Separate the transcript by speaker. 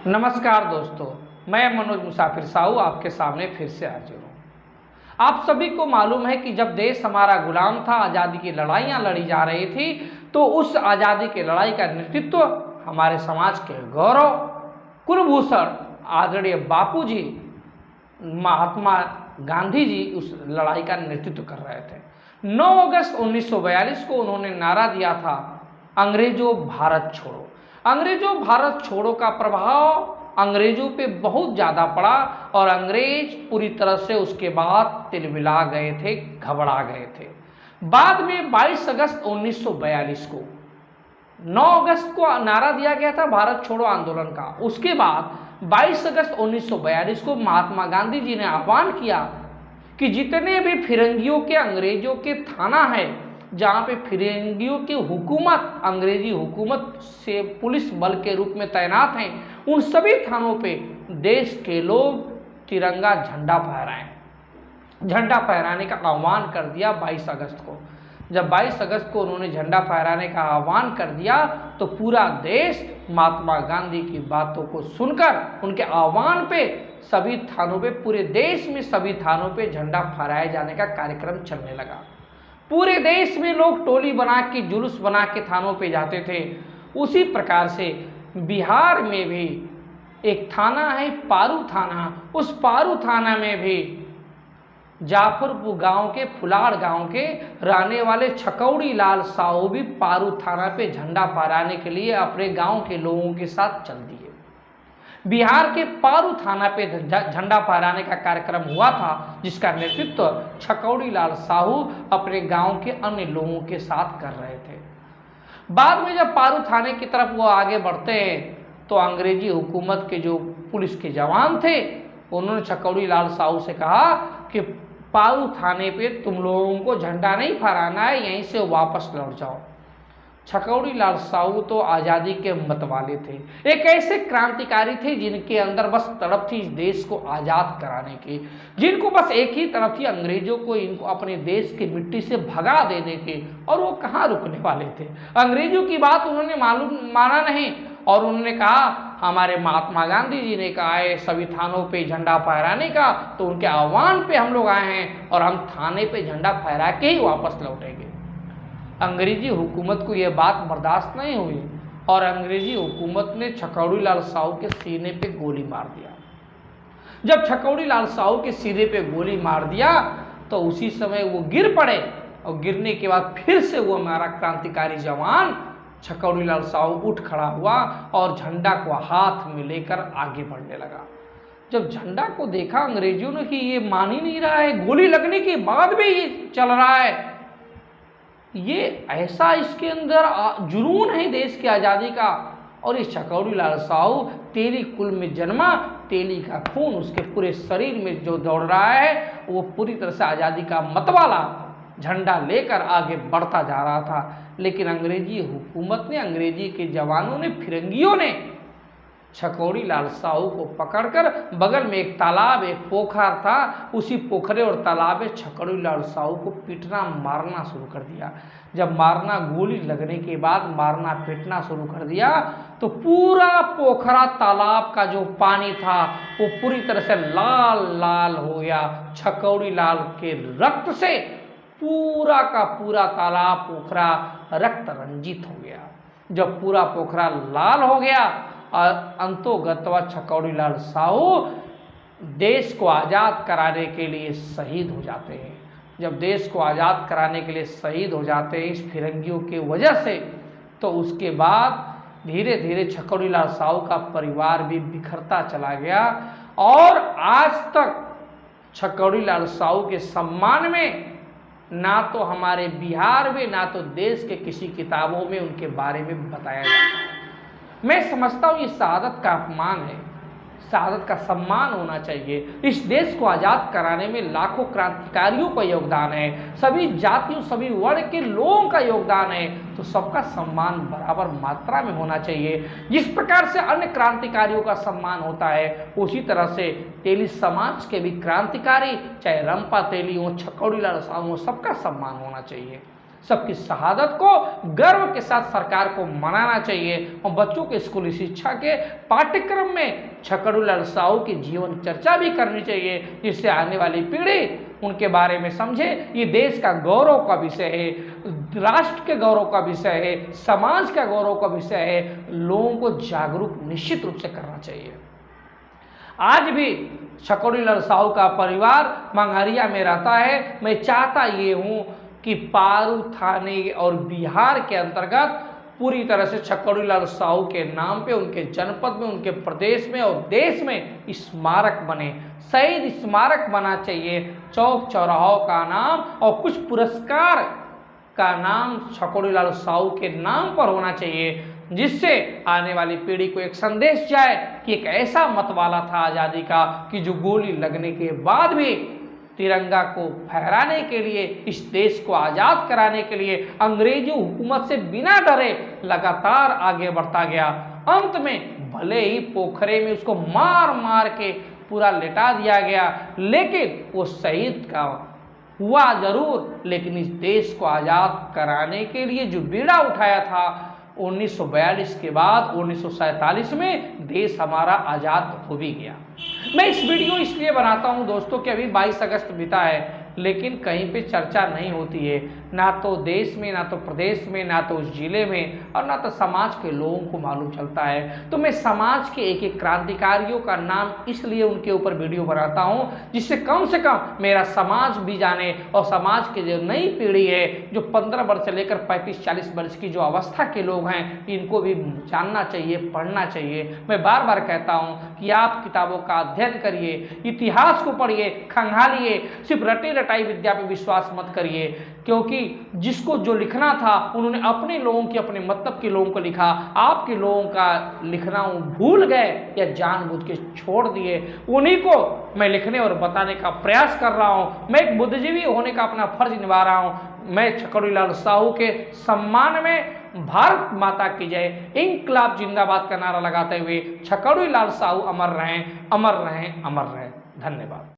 Speaker 1: नमस्कार दोस्तों, मैं मनोज मुसाफिर साहू आपके सामने फिर से हाजिर हूँ। आप सभी को मालूम है कि जब देश हमारा गुलाम था, आज़ादी की लड़ाइयाँ लड़ी जा रही थी, तो उस आज़ादी की लड़ाई का नेतृत्व हमारे समाज के गौरव कुलभूषण आदरणीय बापू जी, महात्मा गांधी जी उस लड़ाई का नेतृत्व कर रहे थे। 9 अगस्त 1942 को उन्होंने नारा दिया था, अंग्रेजों भारत छोड़ो। अंग्रेजों भारत छोड़ो का प्रभाव अंग्रेजों पे बहुत ज़्यादा पड़ा और अंग्रेज पूरी तरह से उसके बाद तिलमिला गए थे, घबरा गए थे। बाद में 22 अगस्त 1942 को 9 अगस्त को नारा दिया गया था भारत छोड़ो आंदोलन का। उसके बाद 22 अगस्त 1942 को महात्मा गांधी जी ने आह्वान किया कि जितने भी फिरंगियों के अंग्रेजों के थाना है, जहाँ पे फिरंगियों की हुकूमत अंग्रेजी हुकूमत से पुलिस बल के रूप में तैनात हैं, उन सभी थानों पे देश के लोग तिरंगा झंडा फहराएं। झंडा फहराने का आह्वान कर दिया 22 अगस्त को। जब 22 अगस्त को उन्होंने झंडा फहराने का आह्वान कर दिया तो पूरा देश महात्मा गांधी की बातों को सुनकर उनके आह्वान पे सभी थानों पे, पूरे देश में सभी थानों पे झंडा फहराए जाने का कार्यक्रम चलने लगा। पूरे देश में लोग टोली बना के, जुलूस बना के थानों पे जाते थे। उसी प्रकार से बिहार में भी एक थाना है पारू थाना, उस पारू थाना में भी जाफरपुर गांव के, फुलाड़ गांव के रहने वाले छकौड़ी लाल साहू भी पारू थाना पे झंडा फहराने के लिए अपने गांव के लोगों के साथ चल दिए। बिहार के पारू थाना पे झंडा फहराने का कार्यक्रम हुआ था, जिसका नेतृत्व छकौड़ी लाल साहू अपने गांव के अन्य लोगों के साथ कर रहे थे। बाद में जब पारू थाने की तरफ वो आगे बढ़ते हैं तो अंग्रेजी हुकूमत के जो पुलिस के जवान थे, उन्होंने छकौड़ी लाल साहू से कहा कि पारू थाने पे तुम लोगों को झंडा नहीं फहराना है, यहीं से वापस लौट जाओ। छकौड़ी लाल साहू तो आज़ादी के मतवाले थे, एक ऐसे क्रांतिकारी थे जिनके अंदर बस तड़प थी इस देश को आज़ाद कराने की, जिनको बस एक ही तरफ थी अंग्रेजों को इनको अपने देश की मिट्टी से भगा देने की। और वो कहाँ रुकने वाले थे, अंग्रेजों की बात उन्होंने माना नहीं और उन्होंने कहा, हमारे महात्मा गांधी जी ने कहा है सभी थानों पे झंडा फहराने का, तो उनके आह्वान पे हम लोग आए हैं और हम थाने पे झंडा फहरा के ही वापस लौटेंगे। अंग्रेजी हुकूमत को यह बात बर्दाश्त नहीं हुई और अंग्रेजी हुकूमत ने छकौड़ी लाल साहू के सीने पे गोली मार दिया। जब छकौड़ी लाल साहू के सीने पे गोली मार दिया तो उसी समय वो गिर पड़े और गिरने के बाद फिर से वो हमारा क्रांतिकारी जवान छकौड़ी लाल साहू उठ खड़ा हुआ और झंडा को हाथ में लेकर आगे बढ़ने लगा। जब झंडा को देखा अंग्रेजों ने कि ये मान ही नहीं रहा है, गोली लगने के बाद भी ये चल रहा है, ये ऐसा इसके अंदर जुनून है देश की आज़ादी का। और इस छकौड़ी लाल साहू तेली कुल में जन्मा, तेली का खून उसके पूरे शरीर में जो दौड़ रहा है, वो पूरी तरह से आज़ादी का मतवाला झंडा लेकर आगे बढ़ता जा रहा था। लेकिन अंग्रेजी हुकूमत ने, अंग्रेजी के जवानों ने, फिरंगियों ने छकौड़ी लाल साहू को पकड़कर बगल में एक तालाब, एक पोखर था, उसी पोखरे और तालाब में छकौड़ी लाल साहू को पीटना मारना शुरू कर दिया। जब मारना, गोली लगने के बाद मारना पीटना शुरू कर दिया तो पूरा पोखरा तालाब का जो पानी था वो पूरी तरह से लाल लाल हो गया। छकौड़ी लाल के रक्त से पूरा का पूरा तालाब, पोखरा रक्त रंजित हो गया। जब पूरा पोखरा लाल हो गया और अंतोगत्वा छकौड़ी लाल साहू देश को आज़ाद कराने के लिए शहीद हो जाते हैं। जब देश को आज़ाद कराने के लिए शहीद हो जाते हैं इस फिरंगियों के वजह से, तो उसके बाद धीरे धीरे छकौड़ी लाल साहू का परिवार भी बिखरता चला गया और आज तक छकौड़ी लाल साहू के सम्मान में ना तो हमारे बिहार में, ना तो देश के किसी किताबों में उनके बारे में बताया जाता है। मैं समझता हूँ ये शहादत का अपमान है, शहादत का सम्मान होना चाहिए। इस देश को आज़ाद कराने में लाखों क्रांतिकारियों का योगदान है, सभी जातियों, सभी वर्ग के लोगों का योगदान है, तो सबका सम्मान बराबर मात्रा में होना चाहिए। जिस प्रकार से अन्य क्रांतिकारियों का सम्मान होता है, उसी तरह से तेली समाज के भी क्रांतिकारी, चाहे रंपा तेली हो, छकौड़ी लाल साहू हो, सबका सम्मान होना चाहिए। सबकी शहादत को गर्व के साथ सरकार को मनाना चाहिए और बच्चों के स्कूली शिक्षा के पाठ्यक्रम में छकड़ूलाल साहू की जीवन चर्चा भी करनी चाहिए, जिससे आने वाली पीढ़ी उनके बारे में समझे। ये देश का गौरव का विषय है, राष्ट्र के गौरव का विषय है, समाज का गौरव का विषय है। लोगों को जागरूक निश्चित रूप से करना चाहिए। आज भी छकड़ूलाल साहू का परिवार मंगहरिया में रहता है। मैं चाहता ये हूँ कि पारू थाने और बिहार के अंतर्गत पूरी तरह से छकड़ूलाल साहू के नाम पे, उनके जनपद में, उनके प्रदेश में और देश में स्मारक बने, शहीद स्मारक बना चाहिए। चौक चौराहों का नाम और कुछ पुरस्कार का नाम छकड़ूलाल साहू के नाम पर होना चाहिए, जिससे आने वाली पीढ़ी को एक संदेश जाए कि एक ऐसा मतवाला था आज़ादी का कि जो गोली लगने के बाद भी तिरंगा को फहराने के लिए, इस देश को आज़ाद कराने के लिए अंग्रेजी हुकूमत से बिना डरे लगातार आगे बढ़ता गया। अंत में भले ही पोखरे में उसको मार मार के पूरा लिटा दिया गया, लेकिन वो शहीद का हुआ जरूर, लेकिन इस देश को आज़ाद कराने के लिए जो बीड़ा उठाया था 1942 के बाद 1947 में देश हमारा आज़ाद हो भी गया। मैं इस वीडियो इसलिए बनाता हूं दोस्तों कि अभी 22 अगस्त बीता है, लेकिन कहीं पे चर्चा नहीं होती है, ना तो देश में, ना तो प्रदेश में, ना तो उस जिले में, और ना तो समाज के लोगों को मालूम चलता है। तो मैं समाज के एक एक क्रांतिकारियों का नाम इसलिए उनके ऊपर वीडियो बनाता हूं, जिससे कम से कम मेरा समाज भी जाने और समाज की जो नई पीढ़ी है, जो 15 वर्ष से लेकर 35-40 वर्ष की जो अवस्था के लोग हैं, इनको भी जानना चाहिए, पढ़ना चाहिए। मैं बार बार कहता हूँ कि आप किताबों का अध्ययन करिए, इतिहास को पढ़िए, खंगालिए, सिर्फ रटी रटाई विद्या पे विश्वास मत करिए, क्योंकि जिसको जो लिखना था उन्होंने अपने लोगों की, अपने मतलब के लोगों को लिखा। आपके लोगों का लिखना वो भूल गए या जानबूझ के छोड़ दिए, उन्हीं को मैं लिखने और बताने का प्रयास कर रहा हूँ। मैं एक बुद्धिजीवी होने का अपना फर्ज निभा रहा हूँ। मैं छकड़ूलाल साहू के सम्मान में भारत माता की जय, इंकलाब जिंदाबाद का नारा लगाते हुए छकड़ूलाल साहू अमर रहें, अमर रहें, अमर रहें। धन्यवाद।